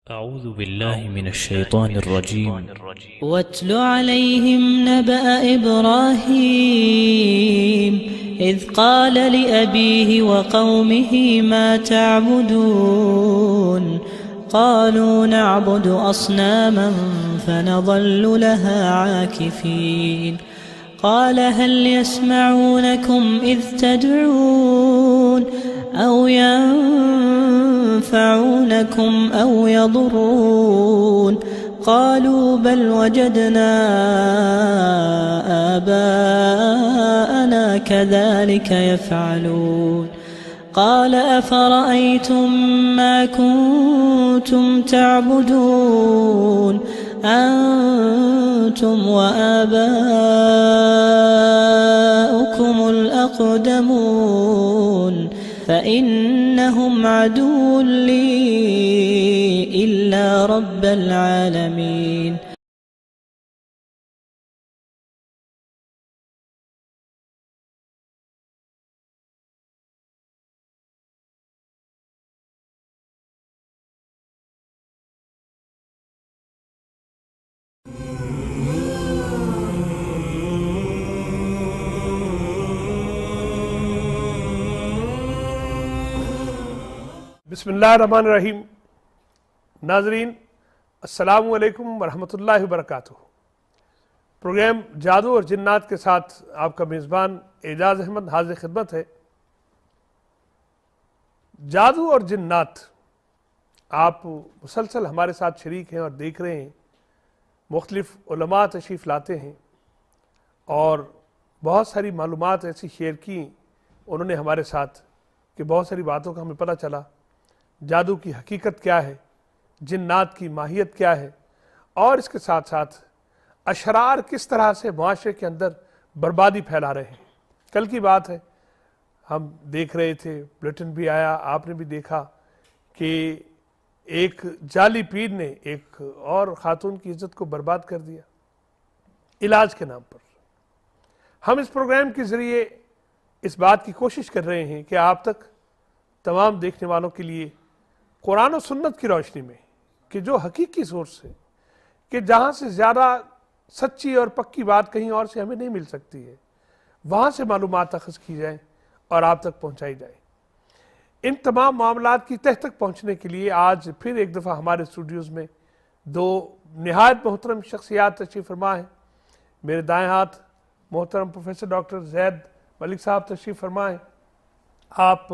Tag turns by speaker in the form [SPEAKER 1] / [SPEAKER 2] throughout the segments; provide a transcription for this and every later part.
[SPEAKER 1] أعوذ بالله من الشيطان الرجيم.
[SPEAKER 2] واتل عليهم نبأ إبراهيم إذ قال لأبيه وقومه ما تعبدون قالوا نعبد أصناما فنظل لها عاكفين قال هل يسمعونكم إذ تدعون أو ينفعونكم أو يضرون قالوا بل وجدنا آباءنا كذلك يفعلون قال أفرأيتم ما كنتم تعبدون أنتم وآباؤكم الأقدمون فإنهم عدو لي إلا رب العالمين.
[SPEAKER 3] بسم اللہ الرحمن الرحیم. ناظرین السلام علیکم ورحمۃ اللہ وبرکاتہ. پروگرام جادو اور جنات کے ساتھ آپ کا میزبان اعجاز احمد حاضر خدمت ہے. جادو اور جنات آپ مسلسل ہمارے ساتھ شریک ہیں اور دیکھ رہے ہیں. مختلف علماء تشریف لاتے ہیں اور بہت ساری معلومات ایسی شیئر کی انہوں نے ہمارے ساتھ کہ بہت ساری باتوں کا ہمیں پتہ چلا. جادو کی حقیقت کیا ہے، جنات کی ماہیت کیا ہے، اور اس کے ساتھ ساتھ اشرار کس طرح سے معاشرے کے اندر بربادی پھیلا رہے ہیں. کل کی بات ہے، ہم دیکھ رہے تھے، بلیٹن بھی آیا، آپ نے بھی دیکھا کہ ایک جعلی پیر نے ایک اور خاتون کی عزت کو برباد کر دیا علاج کے نام پر. ہم اس پروگرام کے ذریعے اس بات کی کوشش کر رہے ہیں کہ آپ تک تمام دیکھنے والوں کے لیے قرآن و سنت کی روشنی میں کہ جو حقیقی سورس ہے، کہ جہاں سے زیادہ سچی اور پکی بات کہیں اور سے ہمیں نہیں مل سکتی ہے، وہاں سے معلومات اخذ کی جائیں اور آپ تک پہنچائی جائیں. ان تمام معاملات کی تہ تک پہنچنے کے لیے آج پھر ایک دفعہ ہمارے اسٹوڈیوز میں دو نہایت محترم شخصیات تشریف فرما ہیں. میرے دائیں ہاتھ محترم پروفیسر ڈاکٹر زید ملک صاحب تشریف فرما ہیں. آپ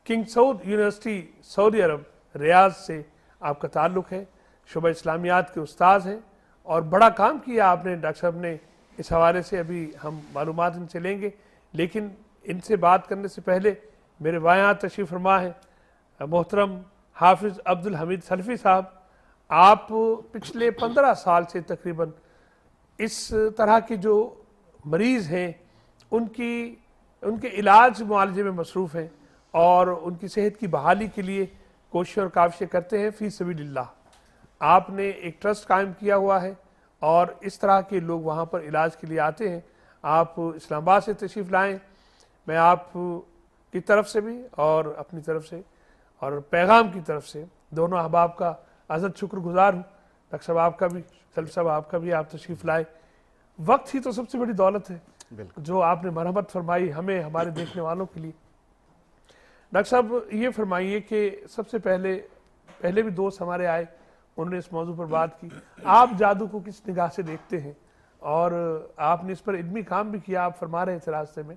[SPEAKER 3] کنگ سعود یونیورسٹی سعودی عرب ریاض سے آپ کا تعلق ہے، شعبہ اسلامیات کے استاذ ہیں اور بڑا کام کیا آپ نے ڈاکٹر صاحب نے. اس حوالے سے ابھی ہم معلومات ان سے لیں گے، لیکن ان سے بات کرنے سے پہلے میرے بائیں ہاتھ تشریف فرما ہیں محترم حافظ عبدالحمید سلفی صاحب. آپ پچھلے 15 سال سے تقریباً اس طرح کے جو مریض ہیں ان کے علاج معالجے میں مصروف ہیں اور ان کی صحت کی بحالی کے لیے کوشش اور کاوشیں کرتے ہیں فی سبیل اللہ. آپ نے ایک ٹرسٹ قائم کیا ہوا ہے اور اس طرح کے لوگ وہاں پر علاج کے لیے آتے ہیں. آپ اسلام آباد سے تشریف لائیں. میں آپ کی طرف سے بھی اور اپنی طرف سے اور پیغام کی طرف سے دونوں احباب کا عزت شکر گزار ہوں. ڈاکٹر صاحب آپ کا بھی، سلفی صاحب آپ کا بھی، آپ تشریف لائے. وقت ہی تو سب سے بڑی دولت ہے جو آپ نے مرحمت فرمائی ہمیں، ہمارے دیکھنے والوں کے لیے. ڈاکٹر صاحب یہ فرمائیے کہ سب سے پہلے بھی دوست ہمارے آئے، انہوں نے اس موضوع پر بات کی. آپ جادو کو کس نگاہ سے دیکھتے ہیں اور آپ نے اس پر علمی کام بھی کیا. آپ فرما رہے تھے راستے میں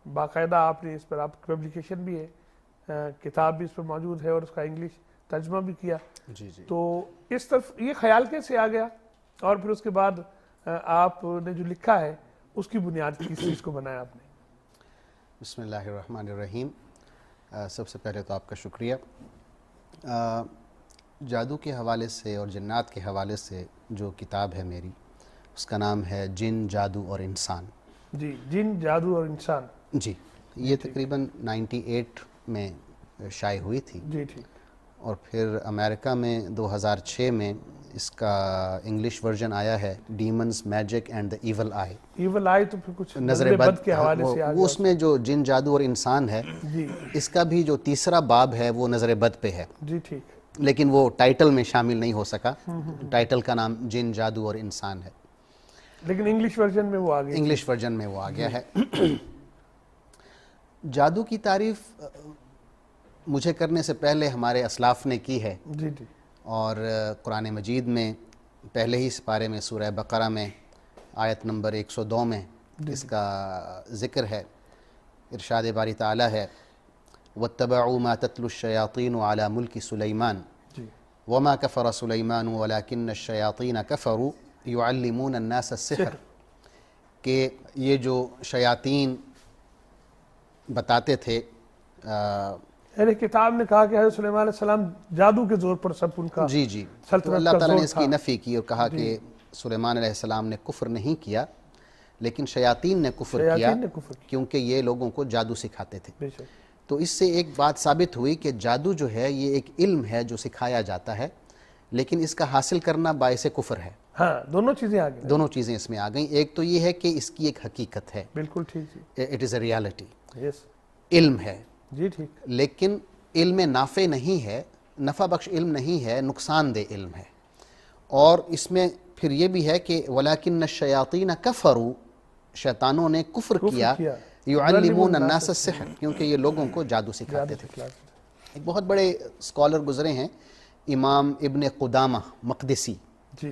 [SPEAKER 3] باقاعدہ آپ نے اس پر، آپ کی پبلیکیشن بھی ہے، کتاب بھی اس پر موجود ہے اور اس کا انگلش ترجمہ بھی کیا. تو اس طرف یہ خیال کیسے آ گیا اور پھر اس کے بعد آپ نے جو لکھا ہے اس کی بنیاد کس چیز کو بنایا آپ نے؟
[SPEAKER 4] بسم اللہ الرحمن الرحیم. سب سے پہلے تو آپ کا شکریہ. جادو کے حوالے سے اور جنات کے حوالے سے جو کتاب ہے میری، اس کا نام ہے جن، جادو اور انسان.
[SPEAKER 3] جی، جن، جادو اور انسان.
[SPEAKER 4] جی، یہ تقریباً 98 میں شائع ہوئی تھی.
[SPEAKER 3] جی ٹھیک.
[SPEAKER 4] اور پھر امریکہ میں 2006 میں اس کا انگلش ورژن آیا ہے، demons, magic and the evil eye.
[SPEAKER 3] Evil eye تو پھر کچھ
[SPEAKER 4] نظر بد
[SPEAKER 3] کے حوالے سے
[SPEAKER 4] وہ اس میں جو جن، جادو اور انسان ہے، اس کا بھی جو تیسرا باب ہے وہ نظر بد پہ ہے.
[SPEAKER 3] جی ٹھیک.
[SPEAKER 4] لیکن وہ ٹائٹل میں شامل نہیں ہو سکا. ٹائٹل کا نام جن، جادو اور انسان ہے،
[SPEAKER 3] لیکن انگلش ورژن میں وہ آ گیا.
[SPEAKER 4] انگلش ورژن میں وہ آ گیا ہے. جادو کی تعریف مجھے کرنے سے پہلے ہمارے اسلاف نے کی ہے.
[SPEAKER 3] جی جی.
[SPEAKER 4] اور قرآن مجید میں پہلے ہی سپارے میں سورہ بقرہ میں آیت نمبر 102 میں اس کا ذکر ہے. ارشاد باری تعالی ہے وَاتَّبَعُوا مَا تَتْلُو الشَّيَاطِينُ عَلَى مُلْكِ سُلَيْمَانَ وَمَا كَفَرَ سُلَيْمَانُ وَلَكِنَّ الشَّيَاطِينَ كَفَرُوا يُعَلِّمُونَ النَّاسَ السِّحْرَ، کہ یہ جو شیاطین بتاتے تھے،
[SPEAKER 3] یعنی کتاب نے کہا کہ حضرت سلیمان علیہ السلام جادو کے زور پر سب ان کا
[SPEAKER 4] جی جی، تو اللہ تعالیٰ نے اس کی نفی کی اور کہا کہ سلیمان علیہ السلام نے کفر نہیں کیا لیکن شیاطین نے کفر کیا کیونکہ یہ لوگوں کو جادو سکھاتے تھے. تو اس سے ایک بات ثابت ہوئی کہ جادو جو ہے یہ ایک علم ہے جو سکھایا جاتا ہے، لیکن اس کا حاصل کرنا باعث کفر ہے.
[SPEAKER 3] ہاں، دونوں چیزیں آ گئیں.
[SPEAKER 4] دونوں چیزیں اس میں آ گئیں. ایک تو یہ ہے کہ اس کی ایک حقیقت ہے،
[SPEAKER 3] بالکل ٹھیک جی،
[SPEAKER 4] اٹ از اے ریالٹی،
[SPEAKER 3] یس،
[SPEAKER 4] علم ہے
[SPEAKER 3] جی ٹھیک،
[SPEAKER 4] لیکن علم نافع نہیں ہے، نفع بخش علم نہیں ہے، نقصان دہ علم ہے. اور اس میں پھر یہ بھی ہے کہ وَلَكِنَّ الشَّيَاطِينَ كَفَرُوا، شیطانوں نے کفر کیا، يُعَلِّمُونَ النَّاسَ السِّحْرَ، کیونکہ یہ لوگوں کو جادو سکھاتے تھے. ایک بہت بڑے اسکالر گزرے ہیں امام ابن قدامہ مقدسی،
[SPEAKER 3] جی،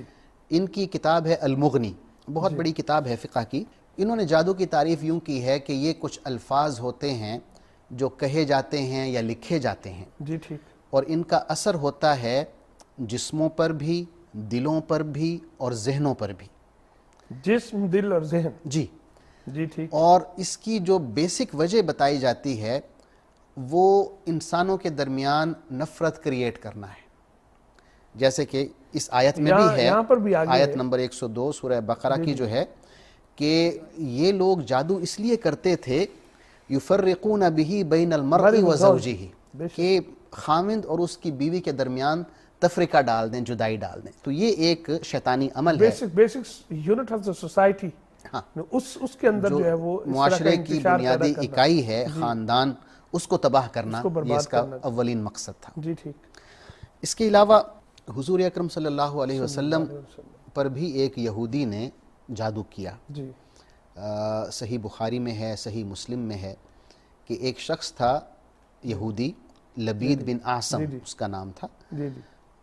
[SPEAKER 4] ان کی کتاب ہے المغنی، بہت بڑی کتاب ہے فقہ کی. انہوں نے جادو کی تعریف یوں کی ہے کہ یہ کچھ الفاظ ہوتے ہیں جو کہے جاتے ہیں یا لکھے جاتے ہیں،
[SPEAKER 3] جی ٹھیک،
[SPEAKER 4] اور ان کا اثر ہوتا ہے جسموں پر بھی، دلوں پر بھی اور ذہنوں پر بھی.
[SPEAKER 3] جسم، دل اور ذہن،
[SPEAKER 4] جی
[SPEAKER 3] جی ٹھیک.
[SPEAKER 4] اور اس کی جو بیسک وجہ بتائی جاتی ہے وہ انسانوں کے درمیان نفرت کریٹ کرنا ہے. جیسے کہ اس آیت میں بھی ہے،
[SPEAKER 3] یہاں پر بھی
[SPEAKER 4] آیت نمبر 102 سورہ بقرہ کی جو ہے کہ یہ لوگ جادو اس لیے کرتے تھے یفرقون بہ بین المرء وزوجہ، کہ خاوند اور اس کی بیوی کے درمیان تفرقہ ڈال دیں، جدائی ڈال دیں. تو یہ ایک شیطانی عمل ہے،
[SPEAKER 3] basic unit of the society, اس کے اندر جو ہے وہ
[SPEAKER 4] معاشرے کی بنیادی اکائی ہے، خاندان، اس کو تباہ کرنا، یہ اس کا اولین مقصد تھا.
[SPEAKER 3] جی ٹھیک.
[SPEAKER 4] اس کے علاوہ حضور اکرم صلی اللہ علیہ وسلم پر بھی ایک یہودی نے جادو کیا.
[SPEAKER 3] جی،
[SPEAKER 4] صحیح بخاری میں ہے، صحیح مسلم میں ہے کہ ایک شخص تھا یہودی، لبید بن اعصم اس کا نام تھا،
[SPEAKER 3] جی جی،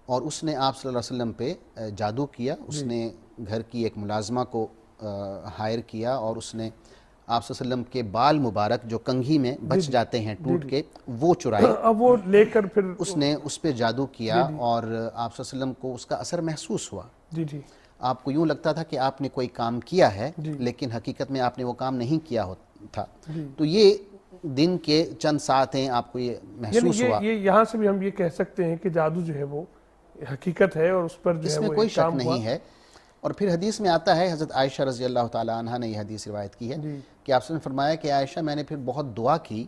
[SPEAKER 4] اور اس نے آپ صلی اللہ علیہ وسلم پہ جادو کیا. اس نے گھر کی ایک ملازمہ کو ہائر کیا اور اس نے آپ صلی اللہ علیہ وسلم کے بال مبارک جو کنگھی میں بچ جاتے ہیں ٹوٹ کے، وہ چرائے.
[SPEAKER 3] اب وہ لے کر پھر
[SPEAKER 4] اس نے اس پہ جادو کیا اور آپ صلی اللہ علیہ وسلم کو اس کا اثر محسوس ہوا.
[SPEAKER 3] جی جی،
[SPEAKER 4] آپ کو یوں لگتا تھا کہ آپ نے کوئی کام کیا ہے لیکن حقیقت میں آپ نے وہ کام نہیں کیا تھا. تو یہ دن کے چند ساعتیں آپ کو یہ محسوس ہوا.
[SPEAKER 3] یہ یہاں سے بھی ہم یہ کہہ سکتے ہیں کہ جادو جو ہے وہ حقیقت ہے اور اس پر جو ہے
[SPEAKER 4] اس میں کوئی شک نہیں ہے. اور پھر حدیث میں آتا ہے، حضرت عائشہ رضی اللہ تعالی عنہ نے یہ حدیث روایت کی ہے کہ آپ نے فرمایا کہ عائشہ میں نے پھر بہت دعا کی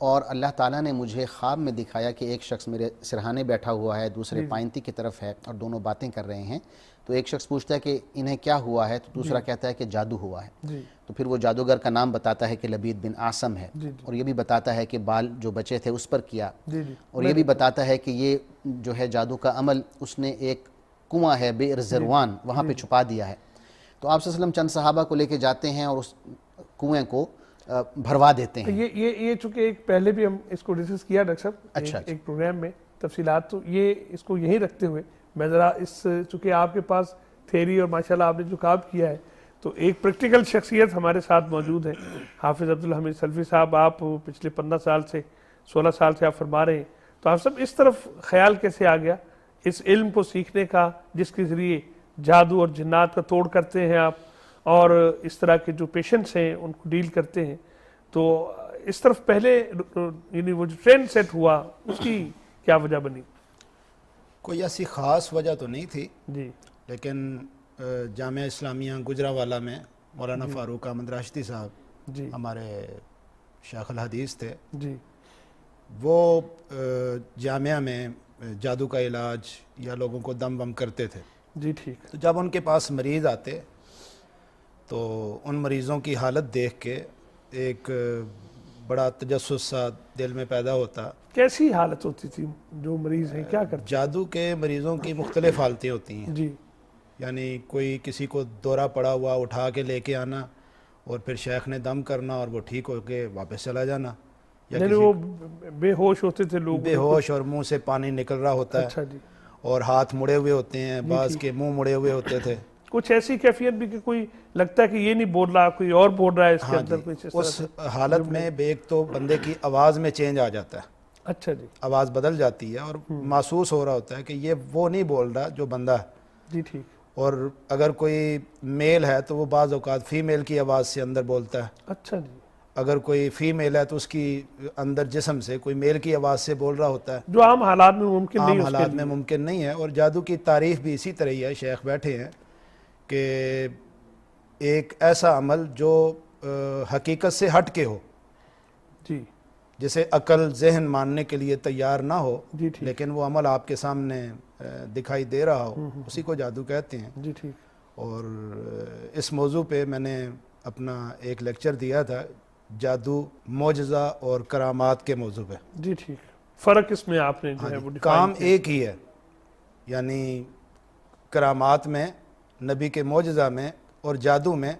[SPEAKER 4] اور اللہ تعالیٰ نے مجھے خواب میں دکھایا کہ ایک شخص میرے سرہانے بیٹھا ہوا ہے، دوسرے پائنتی کی طرف ہے اور دونوں باتیں کر رہے ہیں. تو ایک شخص پوچھتا ہے کہ انہیں کیا ہوا ہے، تو دوسرا کہتا ہے کہ جادو ہوا ہے. تو پھر وہ جادوگر کا نام بتاتا ہے کہ لبید بن اعصم ہے، اور یہ بھی بتاتا ہے کہ بال جو بچے تھے اس پر کیا، اور یہ بھی بتاتا ہے کہ یہ جو ہے جادو کا عمل اس نے ایک کنواں ہے بئر زروان، وہاں پہ چھپا دیا ہے. تو آپ صلی اللہ علیہ وسلم چند صحابہ کو لے کے جاتے ہیں اور اس کنویں کو بھروا دیتے ہیں.
[SPEAKER 3] یہ چونکہ ایک پہلے بھی ہم اس کو ڈسکس کیا ڈاکٹر صاحب ایک پروگرام میں تفصیلات، تو یہ اس کو یہیں رکھتے ہوئے میں ذرا اس چونکہ آپ کے پاس تھیری اور ماشاءاللہ آپ نے جو کام کیا ہے تو ایک پریکٹیکل شخصیت ہمارے ساتھ موجود ہے، حافظ عبدالحمید سلفی صاحب. آپ پچھلے 15 سال سے 16 سال سے آپ فرما رہے ہیں، تو آپ سب اس طرف خیال کیسے آ گیا اس علم کو سیکھنے کا جس کے ذریعے جادو اور جنات کا توڑ کرتے ہیں آپ اور اس طرح کے جو پیشنٹس ہیں ان کو ڈیل کرتے ہیں؟ تو اس طرف پہلے یعنی وہ جو ٹرینڈ سیٹ ہوا اس کی کیا وجہ بنی؟
[SPEAKER 5] کوئی ایسی خاص وجہ تو نہیں تھی
[SPEAKER 3] جی،
[SPEAKER 5] لیکن جامعہ اسلامیہ گجرانوالہ میں مولانا فاروق احمد راشدی صاحب
[SPEAKER 3] جی،
[SPEAKER 5] ہمارے شیخ الحدیث تھے،
[SPEAKER 3] جی،
[SPEAKER 5] وہ جامعہ میں جادو کا علاج یا لوگوں کو دم وم کرتے تھے.
[SPEAKER 3] جی ٹھیک.
[SPEAKER 5] تو جب ان کے پاس مریض آتے تو ان مریضوں کی حالت دیکھ کے ایک بڑا تجسس سا دل میں پیدا ہوتا.
[SPEAKER 3] کیسی حالت ہوتی تھی جو مریض ہیں کیا کرتے؟
[SPEAKER 5] جادو کے مریضوں کی مختلف حالتیں ہوتی ہیں.
[SPEAKER 3] جی.
[SPEAKER 5] یعنی کوئی کسی کو دورہ پڑا ہوا اٹھا کے لے کے آنا اور پھر شیخ نے دم کرنا اور وہ ٹھیک ہو کے واپس چلا جانا.
[SPEAKER 3] یعنی وہ بے ہوش ہوتے تھے لوگ؟
[SPEAKER 5] بے ہوش اور منہ سے پانی نکل رہا ہوتا ہے.
[SPEAKER 3] اچھا جی.
[SPEAKER 5] اور ہاتھ مڑے ہوئے ہوتے ہیں, بعض کے منہ مڑے ہوئے ہوتے تھے.
[SPEAKER 3] کچھ ایسی کیفیت بھی کہ کوئی لگتا ہے کہ یہ نہیں بول رہا, کوئی اور بول رہا ہے اس کے اندر کچھ اس طرح
[SPEAKER 5] اس
[SPEAKER 3] سے؟
[SPEAKER 5] حالت میں ایک تو بندے کی آواز میں چینج آ جاتا ہے.
[SPEAKER 3] اچھا جی.
[SPEAKER 5] آواز بدل جاتی ہے اور محسوس ہو رہا ہوتا ہے کہ یہ وہ نہیں بول رہا جو بندہ ہے.
[SPEAKER 3] جی ٹھیک.
[SPEAKER 5] اور اگر کوئی میل ہے تو وہ بعض اوقات فیمیل کی آواز سے اندر بولتا ہے.
[SPEAKER 3] اچھا جی.
[SPEAKER 5] اگر کوئی فیمیل ہے تو اس کی اندر جسم سے کوئی میل کی آواز سے بول رہا ہوتا ہے,
[SPEAKER 3] جو عام حالات میں ممکن نہیں.
[SPEAKER 5] عام حالات میں ممکن نہیں ہے. اور جادو کی تعریف بھی اسی طرح ہی ہے. شیخ بیٹھے ہیں کہ ایک ایسا عمل جو حقیقت سے ہٹ کے ہو,
[SPEAKER 3] جی,
[SPEAKER 5] جسے عقل ذہن ماننے کے لیے تیار نہ ہو,
[SPEAKER 3] جی ٹھیک.
[SPEAKER 5] لیکن وہ عمل آپ کے سامنے دکھائی دے رہا ہو, اسی کو جادو کہتے ہیں.
[SPEAKER 3] جی ٹھیک.
[SPEAKER 5] اور اس موضوع پہ میں نے اپنا ایک لیکچر دیا تھا, جادو, معجزہ اور کرامات کے موضوع پہ.
[SPEAKER 3] جی ٹھیک. فرق اس میں آپ نے جو ہے وہ
[SPEAKER 5] کام ایک ہی ہے. یعنی کرامات میں, نبی کے معجزہ میں اور جادو میں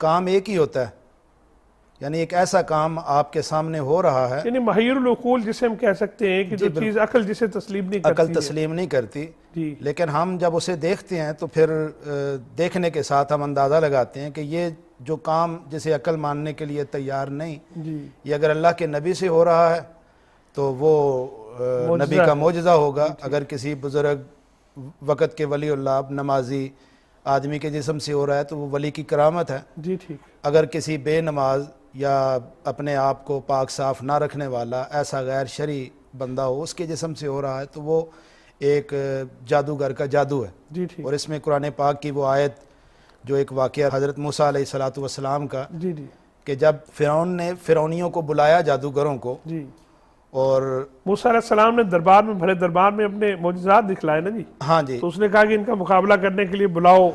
[SPEAKER 5] کام ایک ہی ہوتا ہے. یعنی ایک ایسا کام آپ کے سامنے ہو رہا ہے,
[SPEAKER 3] یعنی محیر العقول جسے ہم کہہ سکتے ہیں کہ جو چیز عقل جسے تسلیم نہیں کرتی,
[SPEAKER 5] عقل تسلیم نہیں کرتی,
[SPEAKER 3] جی,
[SPEAKER 5] لیکن ہم جب اسے دیکھتے ہیں تو پھر دیکھنے کے ساتھ ہم اندازہ لگاتے ہیں کہ یہ جو کام جسے عقل ماننے کے لیے تیار نہیں,
[SPEAKER 3] جی,
[SPEAKER 5] یہ اگر اللہ کے نبی سے ہو رہا ہے تو وہ نبی کا معجزہ ہوگا. اگر کسی بزرگ وقت کے ولی اللہ نمازی آدمی کے جسم سے ہو رہا ہے تو وہ ولی کی کرامت ہے.
[SPEAKER 3] جی ٹھیک.
[SPEAKER 5] اگر کسی بے نماز یا اپنے آپ کو پاک صاف نہ رکھنے والا ایسا غیر شرعی بندہ ہو, اس کے جسم سے ہو رہا ہے تو وہ ایک جادوگر کا جادو ہے.
[SPEAKER 3] جی ٹھیک.
[SPEAKER 5] اور اس میں قرآن پاک کی وہ آیت جو ایک واقعہ حضرت موسیٰ علیہ السلام کا,
[SPEAKER 3] جی, جی,
[SPEAKER 5] کہ جب فرعون نے فرعونیوں کو بلایا جادوگروں کو,
[SPEAKER 3] جی,
[SPEAKER 5] اور
[SPEAKER 3] موسیٰ علیہ السلام نے دربار میں, بھرے دربار میں اپنے معجزات دکھلائے نا جی,
[SPEAKER 5] ہاں جی,
[SPEAKER 3] تو اس نے کہا کہ ان کا مقابلہ کرنے کے لیے بلاؤ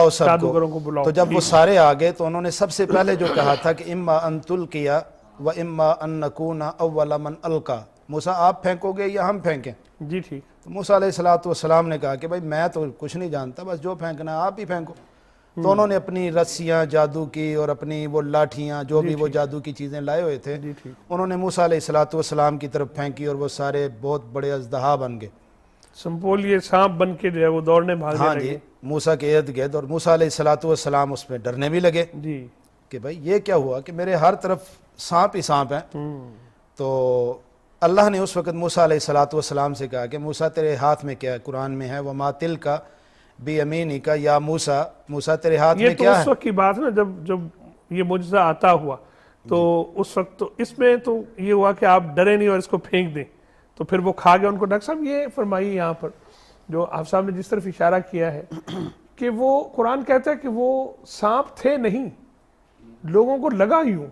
[SPEAKER 5] سب
[SPEAKER 3] جادوگروں کو بلاؤ.
[SPEAKER 5] تو جب وہ سارے آگے تو انہوں نے سب سے پہلے جو کہا تھا کہ اما ان تلقیا و اما ان نکون اول من القا, موسیٰ آپ پھینکو گے یا ہم پھینکیں؟
[SPEAKER 3] جی ٹھیک.
[SPEAKER 5] تو موسیٰ علیہ السلام نے کہا کہ بھائی میں تو کچھ نہیں جانتا, بس جو پھینکنا ہے آپ ہی پھینکو. تو انہوں نے اپنی رسیاں جادو کی اور اپنی وہ لاٹھیاں جو بھی وہ جادو کی چیزیں لائے ہوئے تھے, انہوں نے موسیٰ علیہ السلام کی طرف پھینکی اور وہ سارے بہت بڑے اژدہا بن گئے,
[SPEAKER 3] سمپولیے سانپ بن کے جو ہے وہ دوڑنے بھاگنے
[SPEAKER 5] ہاں
[SPEAKER 3] لگے.
[SPEAKER 5] جی, موسیٰ کے ارد گرد. اور موسیٰ علیہ السلام اس میں ڈرنے بھی لگے
[SPEAKER 3] جی,
[SPEAKER 5] کہ بھائی یہ کیا ہوا کہ میرے ہر طرف سانپ ہی سانپ ہیں. تو اللہ نے اس وقت موسیٰ علیہ السلام سے کہا کہ موسیٰ تیرے ہاتھ میں کیا ہے؟ قرآن میں ہے وَمَا تِلْكَ بِيَمِينِكَ یا موسیٰ تیرے ہاتھ میں کیا ہے؟
[SPEAKER 3] یہ تو اس وقت کی بات نا جب یہ معجزہ آتا ہوا تو اس وقت تو اس میں تو یہ ہوا کہ آپ ڈرے نہیں اور اس کو پھینک دیں, تو پھر وہ کھا گیا ان کو. ڈاکٹر صاحب یہ فرمائیے یہاں پر جو آپ صاحب نے جس طرف اشارہ کیا ہے کہ وہ قرآن کہتا ہے کہ وہ سانپ تھے نہیں, لوگوں کو لگا یوں,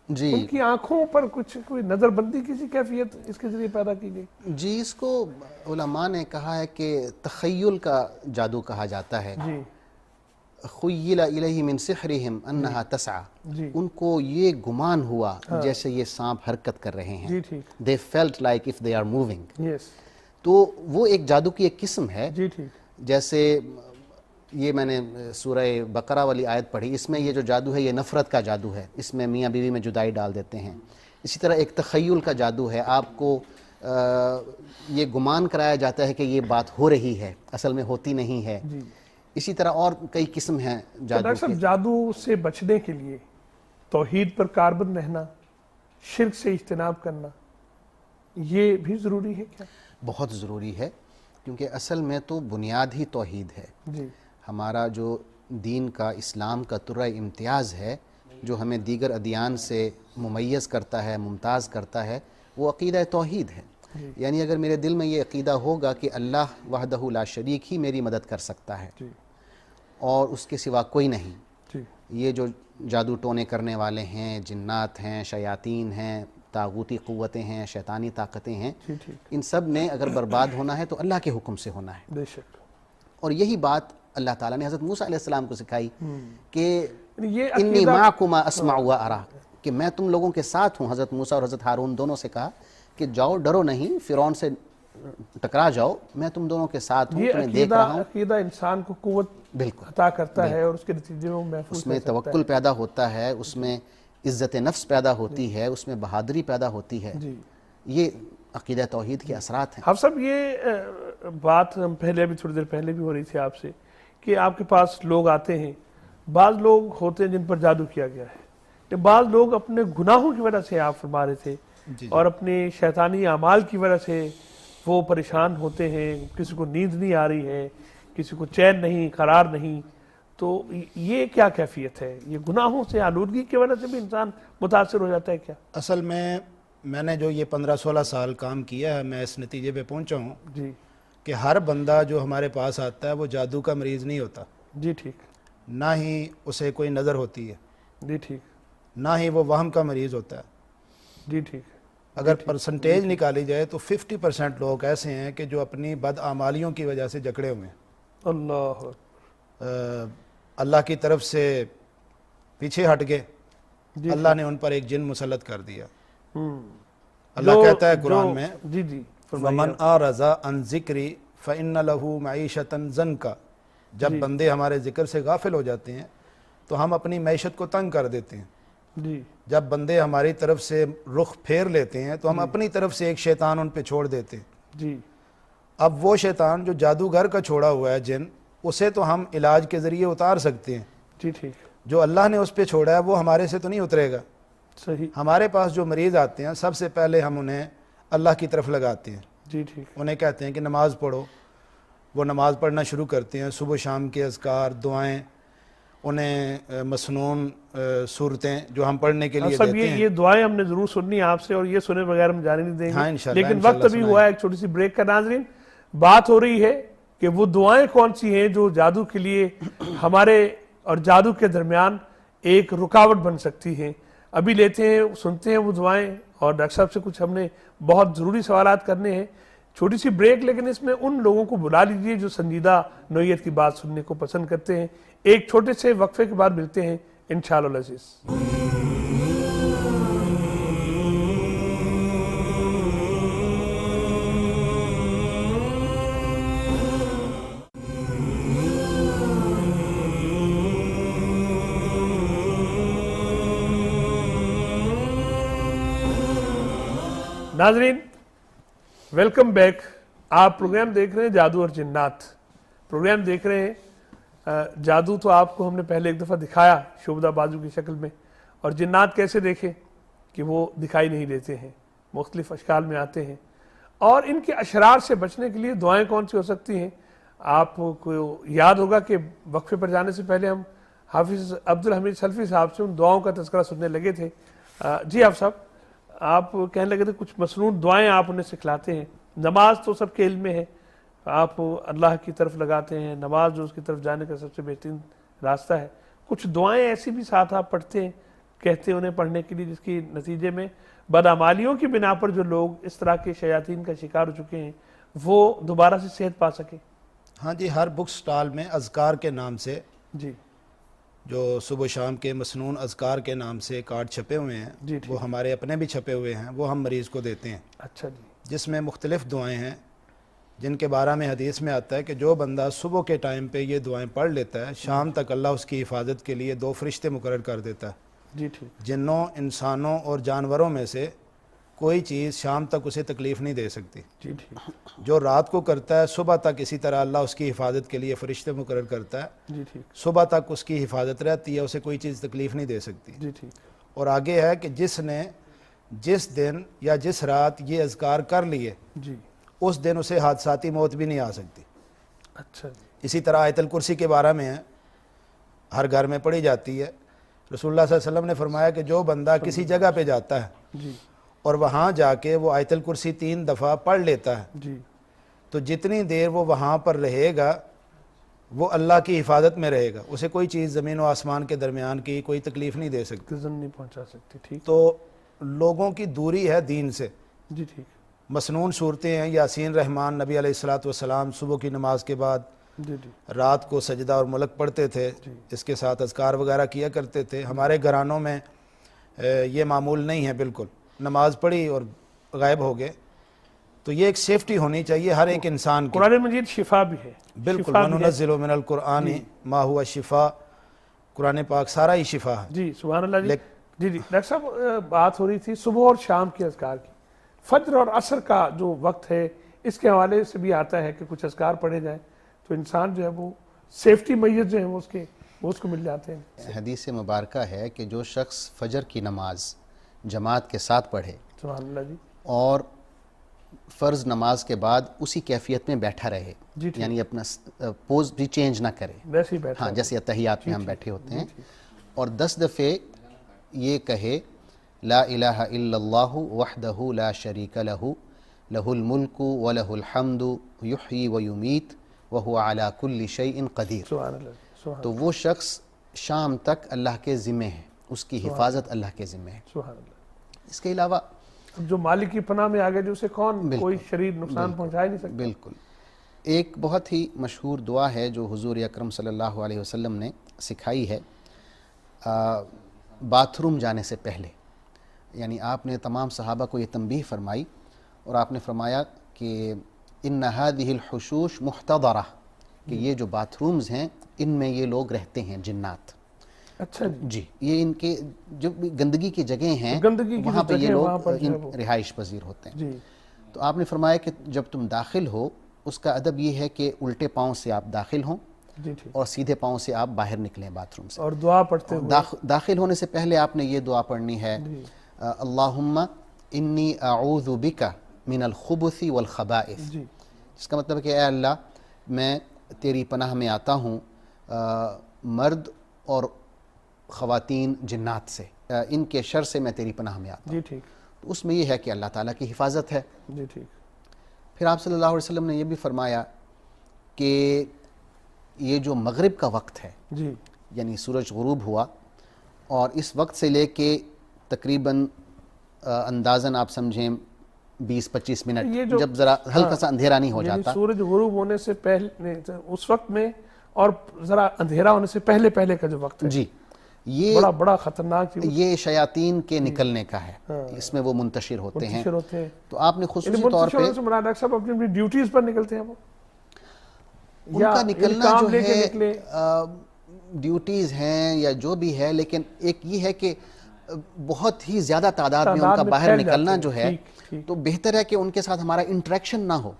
[SPEAKER 4] جی,
[SPEAKER 3] ان کی آنکھوں پر کوئی نظر بندی کسی کیفیت اس کے ذریعے پیدا کی گئی.
[SPEAKER 4] جی, اس کو علماء نے کہا ہے کہ تخیل کا جادو کہا جاتا ہے.
[SPEAKER 3] جی,
[SPEAKER 4] خیل الیہ من سحرہم انہا تسعی,
[SPEAKER 3] جی,
[SPEAKER 4] ان کو یہ گمان ہوا جیسے یہ سانپ حرکت کر رہے ہیں.
[SPEAKER 3] جی ٹھیک.
[SPEAKER 4] they felt like if they are moving.
[SPEAKER 3] یس.
[SPEAKER 4] تو وہ ایک جادو کی ایک قسم ہے.
[SPEAKER 3] جی ٹھیک.
[SPEAKER 4] جیسے یہ میں نے سورہ بقرہ والی آیت پڑھی, اس میں یہ جو جادو ہے یہ نفرت کا جادو ہے, اس میں میاں بیوی میں جدائی ڈال دیتے ہیں. اسی طرح ایک تخیل کا جادو ہے, آپ کو یہ گمان کرایا جاتا ہے کہ یہ بات ہو رہی ہے, اصل میں ہوتی نہیں ہے.
[SPEAKER 3] جی.
[SPEAKER 4] اسی طرح اور کئی قسم ہیں جادو
[SPEAKER 3] ڈاکٹر صاحب جادو سے بچنے کے لیے توحید پر کاربند رہنا, شرک سے اجتناب کرنا, یہ بھی ضروری ہے کیا؟
[SPEAKER 4] بہت ضروری ہے, کیونکہ اصل میں تو بنیاد ہی توحید ہے.
[SPEAKER 3] جی.
[SPEAKER 4] ہمارا جو دین کا, اسلام کا ترہ امتیاز ہے, جو ہمیں دیگر ادیان سے ممیز کرتا ہے, ممتاز کرتا ہے, وہ عقیدہ توحید ہے. یعنی اگر میرے دل میں یہ عقیدہ ہوگا کہ اللہ وحدہ لا شریک ہی میری مدد کر سکتا ہے اور اس کے سوا کوئی نہیں. یہ جو جادو ٹونے کرنے والے ہیں, جنات ہیں, شیاطین ہیں, طاغوتی قوتیں ہیں, شیطانی طاقتیں ہیں, ان سب نے اگر برباد ہونا ہے تو اللہ کے حکم سے ہونا ہے.
[SPEAKER 3] بے شک. اور
[SPEAKER 4] یہی بات اللہ تعالیٰ نے حضرت موسیٰ علیہ السلام کو سکھائی کہ انی معکما اسمع و ارا, کہ میں تم لوگوں کے ساتھ ہوں. حضرت موسیٰ اور حضرت ہارون دونوں سے کہا کہ جاؤ ڈرو نہیں, فرعون سے ٹکرا جاؤ, میں تم دونوں کے ساتھ ہوں, تمہیں دیکھ رہا ہوں.
[SPEAKER 3] عقیدہ انسان کو قوت
[SPEAKER 4] بالکل
[SPEAKER 3] عطا کرتا ہے اور اس کے نتیجے میں وہ محفوظ
[SPEAKER 4] اس میں توکل پیدا ہوتا ہے, اس میں عزت نفس پیدا ہوتی ہے, اس میں بہادری پیدا ہوتی ہے. یہ عقیدہ توحید کے اثرات ہیں.
[SPEAKER 3] حافظ صاحب یہ بات ہم پہلے بھی تھوڑی دیر پہلے بھی ہو رہی تھی آپ سے کہ آپ کے پاس لوگ آتے ہیں, بعض لوگ ہوتے ہیں جن پر جادو کیا گیا ہے, کہ بعض لوگ اپنے گناہوں کی وجہ سے, آپ فرما رہے تھے, اور اپنے شیطانی اعمال کی وجہ سے وہ پریشان ہوتے ہیں, کسی کو نیند نہیں آ رہی ہے, کسی کو چین نہیں, قرار نہیں. تو یہ کیا کیفیت ہے؟ یہ گناہوں سے, آلودگی کی وجہ سے بھی انسان متاثر ہو جاتا ہے کیا؟
[SPEAKER 5] اصل میں نے جو یہ 15-16 سال کام کیا ہے, میں اس نتیجے پہ پہنچا ہوں
[SPEAKER 3] جی
[SPEAKER 5] کہ ہر بندہ جو ہمارے پاس آتا ہے وہ جادو کا مریض نہیں ہوتا.
[SPEAKER 3] جی ٹھیک.
[SPEAKER 5] نہ ہی اسے کوئی نظر ہوتی ہے.
[SPEAKER 3] جی ٹھیک.
[SPEAKER 5] نہ ہی وہ وہم کا مریض ہوتا ہے.
[SPEAKER 3] جی ٹھیک.
[SPEAKER 5] اگر پرسنٹیج نکالی جائے تو 50% لوگ ایسے ہیں کہ جو اپنی بدعمالیوں کی وجہ سے جکڑے ہوئے ہیں, اللہ کی طرف سے پیچھے ہٹ گئے, اللہ نے ان پر ایک جن مسلط کر دیا. اللہ کہتا ہے قرآن میں, وَمَنْ أَعْرَضَ عَنْ ذِكْرِي فَإِنَّ لَهُ مَعِيشَةً ضَنْكَ. جب بندے ہمارے ذکر سے غافل ہو جاتے ہیں تو ہم اپنی معیشت کو تنگ کر دیتے ہیں. جب بندے ہماری طرف سے رخ پھیر لیتے ہیں تو ہم اپنی طرف سے ایک شیطان ان پہ چھوڑ دیتے ہیں. اب وہ شیطان جو جادوگر کا چھوڑا ہوا ہے جن, اسے تو ہم علاج کے ذریعے اتار سکتے ہیں.
[SPEAKER 3] جی ٹھیک.
[SPEAKER 5] جو اللہ نے اس پہ چھوڑا ہے وہ ہمارے سے تو نہیں اترے گا.
[SPEAKER 3] صحیح.
[SPEAKER 5] ہمارے پاس جو مریض آتے ہیں سب سے پہلے ہم انہیں اللہ کی طرف لگاتے ہیں.
[SPEAKER 3] جی ٹھیک.
[SPEAKER 5] انہیں کہتے ہیں کہ نماز پڑھو, وہ نماز پڑھنا شروع کرتے ہیں, صبح شام کے اذکار, دعائیں, انہیں مسنون صورتیں جو ہم پڑھنے کے لیے دیتے ہیں.
[SPEAKER 3] یہ دعائیں ہم نے ضرور سننی آپ سے, اور یہ سنے بغیر ہم جانے نہیں دیں گے.
[SPEAKER 5] ہاں انشاءاللہ.
[SPEAKER 3] لیکن وقت ابھی ہوا ہے ایک چھوٹی سی بریک کا. ناظرین, بات ہو رہی ہے کہ وہ دعائیں کون سی ہیں جو جادو کے لیے ہمارے اور جادو کے درمیان ایک رکاوٹ بن سکتی ہیں. ابھی لیتے ہیں, سنتے ہیں وہ دعائیں, اور ڈاکٹر صاحب سے کچھ ہم نے بہت ضروری سوالات کرنے ہیں. چھوٹی سی بریک, لیکن اس میں ان لوگوں کو بلا لیجئے جو سنجیدہ نوعیت کی بات سننے کو پسند کرتے ہیں. ایک چھوٹے سے وقفے کے بعد ملتے ہیں انشاءاللہ العزیز. ناظرین ویلکم بیک. آپ پروگرام دیکھ رہے ہیں جادو اور جنات. پروگرام دیکھ رہے ہیں. جادو تو آپ کو ہم نے پہلے ایک دفعہ دکھایا شعبدہ بازو کی شکل میں, اور جنات کیسے دیکھیں کہ وہ دکھائی نہیں دیتے ہیں, مختلف اشکال میں آتے ہیں. اور ان کے اشرار سے بچنے کے لیے دعائیں کون سی ہو سکتی ہیں؟ آپ کو یاد ہوگا کہ وقفے پر جانے سے پہلے ہم حافظ عبدالحمید سلفی صاحب سے ان دعاؤں کا تذکرہ سننے لگے تھے. جی حافظ صاحب, آپ کہنے لگے تھے کچھ مسنون دعائیں آپ انہیں سکھلاتے ہیں. نماز تو سب کے علم میں ہے, آپ اللہ کی طرف لگاتے ہیں, نماز جو اس کی طرف جانے کا سب سے بہترین راستہ ہے. کچھ دعائیں ایسی بھی ساتھ آپ پڑھتے ہیں, کہتے ہیں انہیں پڑھنے کے لیے, جس کی نتیجے میں بدعمالیوں کی بنا پر جو لوگ اس طرح کے شیاطین کا شکار ہو چکے ہیں وہ دوبارہ سے صحت پا سکیں.
[SPEAKER 5] ہاں جی, ہر بک سٹال میں اذکار کے نام سے,
[SPEAKER 3] جی
[SPEAKER 5] جو صبح شام کے مسنون اذکار کے نام سے کارڈ چھپے ہوئے ہیں, وہ ہمارے اپنے بھی چھپے ہوئے ہیں, وہ ہم مریض کو دیتے ہیں.
[SPEAKER 3] اچھا جی.
[SPEAKER 5] جس میں مختلف دعائیں ہیں جن کے بارے میں حدیث میں آتا ہے کہ جو بندہ صبح کے ٹائم پہ یہ دعائیں پڑھ لیتا ہے, شام تک اللہ اس کی حفاظت کے لیے 2 فرشتے مقرر کر دیتا ہے.
[SPEAKER 3] جی ٹھیک.
[SPEAKER 5] جنوں, انسانوں اور جانوروں میں سے کوئی چیز شام تک اسے تکلیف نہیں دے سکتی.
[SPEAKER 3] جی ٹھیک.
[SPEAKER 5] جو رات کو کرتا ہے صبح تک اسی طرح اللہ اس کی حفاظت کے لیے فرشتے مقرر کرتا ہے.
[SPEAKER 3] جی ٹھیک.
[SPEAKER 5] صبح تک اس کی حفاظت رہتی ہے, اسے کوئی چیز تکلیف نہیں دے سکتی.
[SPEAKER 3] جی ٹھیک.
[SPEAKER 5] اور آگے ہے کہ جس نے جس دن یا جس رات یہ اذکار کر لیے,
[SPEAKER 3] جی,
[SPEAKER 5] اس دن اسے حادثاتی موت بھی نہیں آ سکتی.
[SPEAKER 3] اچھا جی.
[SPEAKER 5] اسی طرح آیت الکرسی کے بارے میں ہے, ہر گھر میں پڑھی جاتی ہے. رسول اللہ صلی اللہ علیہ وسلم نے فرمایا کہ جو بندہ کسی جگہ پہ جاتا ہے
[SPEAKER 3] جی,
[SPEAKER 5] اور وہاں جا کے وہ آیت الکرسی 3 دفعہ پڑھ لیتا ہے,
[SPEAKER 3] جی,
[SPEAKER 5] تو جتنی دیر وہ وہاں پر رہے گا وہ اللہ کی حفاظت میں رہے گا, اسے کوئی چیز زمین و آسمان کے درمیان کی کوئی تکلیف نہیں دے سکتی,
[SPEAKER 3] نہیں پہنچا سکتی. ٹھیک.
[SPEAKER 5] تو لوگوں کی دوری ہے دین سے.
[SPEAKER 3] جی ٹھیک.
[SPEAKER 5] مسنون صورتیں ہیں, یاسین, رحمان, نبی علیہ الصلوۃ والسلام صبح کی نماز کے بعد,
[SPEAKER 3] جی جی,
[SPEAKER 5] رات کو سجدہ اور ملک پڑھتے تھے, اس کے ساتھ اذکار وغیرہ کیا کرتے تھے. ہمارے گھرانوں میں یہ معمول نہیں ہے بالکل، نماز پڑھی اور غائب ہو گئے، تو یہ ایک سیفٹی ہونی چاہیے ہر ایک انسان کی۔
[SPEAKER 3] قرآن مجید شفا بھی ہے،
[SPEAKER 5] بالکل، وَنُنَزِّلُ مِنَ الْقُرْآنِ مَا هُوَ شِفَاء، قرآن پاک سارا ہی شفا ہے۔
[SPEAKER 3] جی سبحان اللہ جی۔ جی ڈاکٹر صاحب بات ہو رہی تھی صبح اور شام کے اذکار کی، فجر اور عصر کا جو وقت ہے اس کے حوالے سے بھی آتا ہے کہ کچھ اذکار پڑھے جائیں تو انسان جو ہے وہ سیفٹی میجر جو ہیں وہ اس کو مل جاتے ہیں۔
[SPEAKER 4] حدیث مبارکہ ہے کہ جو شخص فجر کی نماز جماعت کے ساتھ پڑھے
[SPEAKER 3] سبحان اللہ جی،
[SPEAKER 4] اور فرض نماز کے بعد اسی کیفیت میں بیٹھا رہے، یعنی اپنا پوز بھی چینج نہ کرے،
[SPEAKER 3] ویسے ہی بیٹھا،
[SPEAKER 4] ہاں جیسے اتحیات میں ہم بیٹھے ہوتے ہیں، اور 10 دفعے یہ کہے لا الہ الا اللہ وحدہ لا شریک لہ لہ الملک ولہ الحمد یحیی ویمیت وہو علی کل شیء قدیر،
[SPEAKER 3] سبحان اللہ،
[SPEAKER 4] تو وہ شخص شام تک اللہ کے ذمہ ہے، اس کی حفاظت اللہ کے ذمہ ہے۔
[SPEAKER 3] سبحان اللہ۔
[SPEAKER 4] اس کے علاوہ
[SPEAKER 3] اب جو مالک کی پناہ میں آگے جو اسے کون کوئی شریر نقصان پہنچا ہی نہیں سکتا۔
[SPEAKER 4] بالکل، ایک بہت ہی مشہور دعا ہے جو حضور اکرم صلی اللہ علیہ وسلم نے سکھائی ہے باتھ روم جانے سے پہلے، یعنی آپ نے تمام صحابہ کو یہ تنبیہ فرمائی اور آپ نے فرمایا کہ ان هذه الحشوش محتضرہ، کہ یہ جو باتھ رومز ہیں ان میں یہ لوگ رہتے ہیں جنات۔
[SPEAKER 3] اچھا
[SPEAKER 4] جی، یہ ان کے جو گندگی کی جگہیں ہیں وہاں پہ یہ لوگ رہائش پذیر ہوتے ہیں۔
[SPEAKER 3] جی،
[SPEAKER 4] تو آپ نے فرمایا کہ جب تم داخل ہو اس کا ادب یہ ہے کہ الٹے پاؤں سے آپ داخل ہوں
[SPEAKER 3] جی ٹھیک،
[SPEAKER 4] اور سیدھے پاؤں سے آپ باہر نکلیں باتھ روم سے،
[SPEAKER 3] اور دعا پڑھتے ہوئے
[SPEAKER 4] داخل ہونے سے پہلے آپ نے یہ دعا پڑھنی ہے اللہم انی اعوذ بک من الخبث والخبائث،
[SPEAKER 3] جی،
[SPEAKER 4] جس کا مطلب ہے کہ اے اللہ میں تیری پناہ میں آتا ہوں مرد اور خواتین جنات سے، ان کے شر سے میں تیری پناہ میں آتا ہوں۔
[SPEAKER 3] جی ٹھیک،
[SPEAKER 4] تو اس میں یہ ہے کہ اللہ تعالیٰ کی حفاظت ہے۔
[SPEAKER 3] جی ٹھیک،
[SPEAKER 4] پھر آپ صلی اللہ علیہ وسلم نے یہ بھی فرمایا کہ یہ جو مغرب کا وقت ہے،
[SPEAKER 3] جی،
[SPEAKER 4] یعنی سورج غروب ہوا اور اس وقت سے لے کے تقریباً اندازاً آپ سمجھیں 20-25 منٹ، جب ذرا ہلکا سا اندھیرا نہیں ہو
[SPEAKER 3] یعنی
[SPEAKER 4] جاتا،
[SPEAKER 3] سورج غروب ہونے سے پہلے اس وقت میں اور ذرا اندھیرا ہونے سے پہلے کا جو وقت ہے،
[SPEAKER 4] جی، یہ
[SPEAKER 3] بڑا خطرناک چیز
[SPEAKER 4] یہ شیاطین کے نکلنے کا ہے، اس میں وہ منتشر ہوتے ہیں۔
[SPEAKER 3] ہوتے ہیں۔
[SPEAKER 4] تو آپ نے خصوصی طور پہ
[SPEAKER 3] ڈاکٹر صاحب اپنی ڈیوٹیز پر نکلتے ہیں وہ،
[SPEAKER 4] ان کا نکلنا جو ہے ڈیوٹیز ہیں یا جو بھی ہے، لیکن ایک یہ ہے کہ بہت ہی زیادہ تعداد میں ان کا باہر نکلنا جو ہے، تو بہتر ہے کہ ان کے ساتھ ہمارا انٹریکشن نہ ہو۔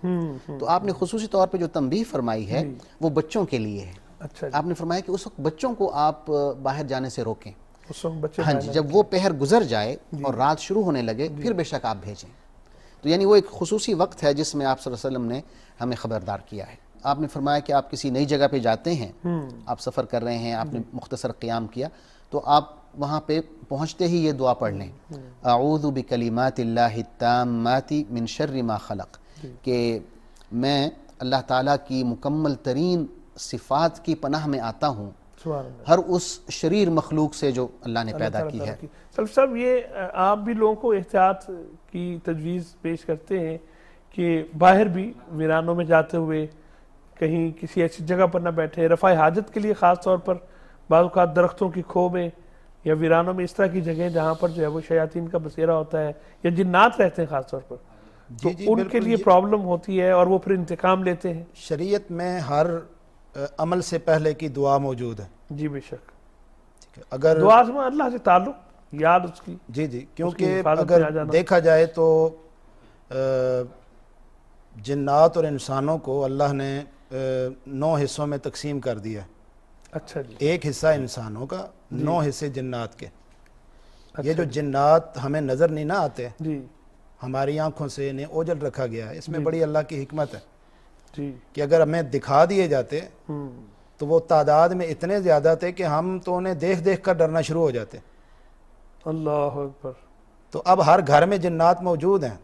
[SPEAKER 4] تو آپ نے خصوصی طور پہ جو تنبیہ فرمائی ہے وہ بچوں کے لیے ہے۔
[SPEAKER 3] اچھا،
[SPEAKER 4] آپ نے فرمایا کہ اس وقت بچوں کو آپ باہر جانے سے روکیں،
[SPEAKER 3] اس وقت بچے
[SPEAKER 4] ہاں جی، جب وہ پہر گزر جائے اور رات شروع ہونے لگے پھر بے شک آپ بھیجیں۔ تو یعنی وہ ایک خصوصی وقت ہے جس میں آپ صلی اللہ علیہ وسلم نے ہمیں خبردار کیا ہے۔ آپ نے فرمایا کہ آپ کسی نئی جگہ پہ جاتے ہیں، آپ سفر کر رہے ہیں، آپ نے مختصر قیام کیا، تو آپ وہاں پہ پہنچتے ہی یہ دعا پڑھ لیں اعوذ بکلمات اللہ التامات من شر ما خلق، کہ میں اللہ تعالیٰ کی مکمل ترین صفات کی پناہ میں آتا ہوں ہر اس شریر مخلوق سے جو اللہ نے پیدا کی ہے۔
[SPEAKER 3] صاحب یہ آپ بھی لوگوں کو احتیاط کی تجویز پیش کرتے ہیں کہ باہر بھی ویرانوں میں جاتے ہوئے کہیں کسی ایسی جگہ پر نہ بیٹھے، رفع حاجت کے لیے خاص طور پر بعض اوقات درختوں کی کھو میں یا ویرانوں میں اس طرح کی جگہیں جہاں پر جو ہے وہ شیاطین کا بسیرا ہوتا ہے یا جنات رہتے ہیں خاص طور پر، تو ان کے لیے پرابلم ہوتی ہے اور وہ پھر انتقام لیتے ہیں۔
[SPEAKER 5] شریعت میں ہر عمل سے پہلے کی دعا موجود ہے۔
[SPEAKER 3] جی بے شک،
[SPEAKER 5] اگر
[SPEAKER 3] دعا میں اللہ سے تعلق یاد اس کی،
[SPEAKER 5] جی کیونکہ اگر دیکھا جائے تو جنات اور انسانوں کو اللہ نے 9 حصوں میں تقسیم کر دیا۔
[SPEAKER 3] اچھا جی،
[SPEAKER 5] ایک حصہ انسانوں کا، 9 حصے جنات کے۔ یہ جو جنات ہمیں نظر نہیں نہ آتے،
[SPEAKER 3] جی
[SPEAKER 5] ہماری آنکھوں سے انہیں اوجل رکھا گیا ہے، اس میں بڑی اللہ کی حکمت ہے
[SPEAKER 3] جی،
[SPEAKER 5] کہ اگر ہمیں دکھا دیے جاتے تو وہ تعداد میں اتنے زیادہ تھے کہ ہم تو انہیں دیکھ دیکھ کر ڈرنا شروع ہو جاتے۔
[SPEAKER 3] اللہ اکبر۔
[SPEAKER 5] تو اب ہر گھر میں جنات موجود ہیں،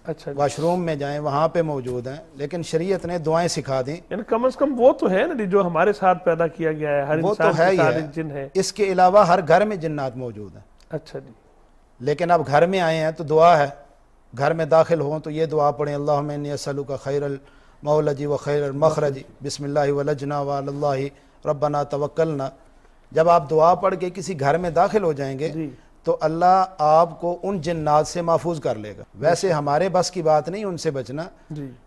[SPEAKER 3] اچھا جی،
[SPEAKER 5] واش روم میں جائیں وہاں پہ موجود ہیں، لیکن شریعت نے دعائیں سکھا دیں۔
[SPEAKER 3] یعنی کم از کم وہ تو ہے نا جو ہمارے ساتھ پیدا کیا گیا ہے، ہر
[SPEAKER 5] وہ
[SPEAKER 3] انسان
[SPEAKER 5] تو ہے
[SPEAKER 3] کے
[SPEAKER 5] ہی
[SPEAKER 3] ساتھ
[SPEAKER 5] ہے،
[SPEAKER 3] ایک جن ہے۔
[SPEAKER 5] اس کے علاوہ ہر گھر میں جنات موجود ہیں۔
[SPEAKER 3] اچھا جی،
[SPEAKER 5] لیکن اب گھر میں آئے ہیں تو دعا ہے، گھر میں داخل ہوں تو یہ دعا پڑھیں اللہم انی اسألک خیر المولج و خیر المخرج بسم اللہ ولجنا وعلی اللہ ربنا توکلنا۔ جب آپ دعا پڑھ کے کسی گھر میں داخل ہو جائیں گے تو اللہ آپ کو ان جنات سے محفوظ کر لے گا. ویسے ہمارے بس کی بات نہیں ان سے بچنا,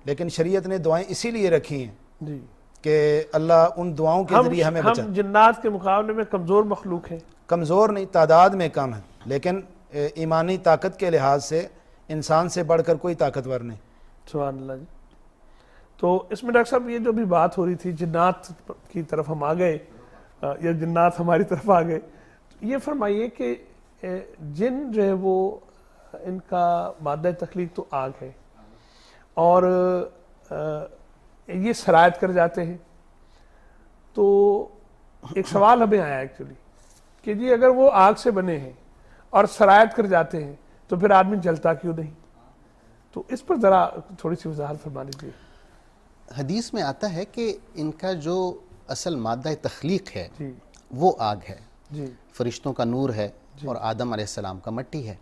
[SPEAKER 5] لیکن شریعت نے دعائیں اسی لیے رکھی ہیں کہ اللہ ان دعاؤں کے ذریعے ہمیں بچا.
[SPEAKER 3] ہم جنات کے مقابلے میں کمزور مخلوق ہیں.
[SPEAKER 5] کمزور نہیں, تعداد میں کم ہے, لیکن ایمانی طاقت کے لحاظ سے انسان سے بڑھ کر کوئی طاقتور نہیں.
[SPEAKER 3] سبحان اللہ جی. تو اس میں ڈاکٹر صاحب یہ جو بھی بات ہو رہی تھی جنات کی طرف ہم آ گئے یا جنات ہماری طرف آ گئے, یہ فرمائیے کہ جن جو ہے وہ ان کا مادہ تخلیق تو آگ ہے اور یہ سرایت کر جاتے ہیں, تو ایک سوال ہمیں آیا ایکچولی کہ جی اگر وہ آگ سے بنے ہیں اور سرایت کر جاتے ہیں تو پھر آدمی جلتا کیوں نہیں؟ تو اس پر ذرا تھوڑی سی وضاحت فرما لیجیے.
[SPEAKER 4] حدیث میں آتا ہے کہ ان کا جو اصل مادہ تخلیق ہے وہ آگ ہے, فرشتوں کا نور ہے اور آدم علیہ السلام کا مٹی ہے.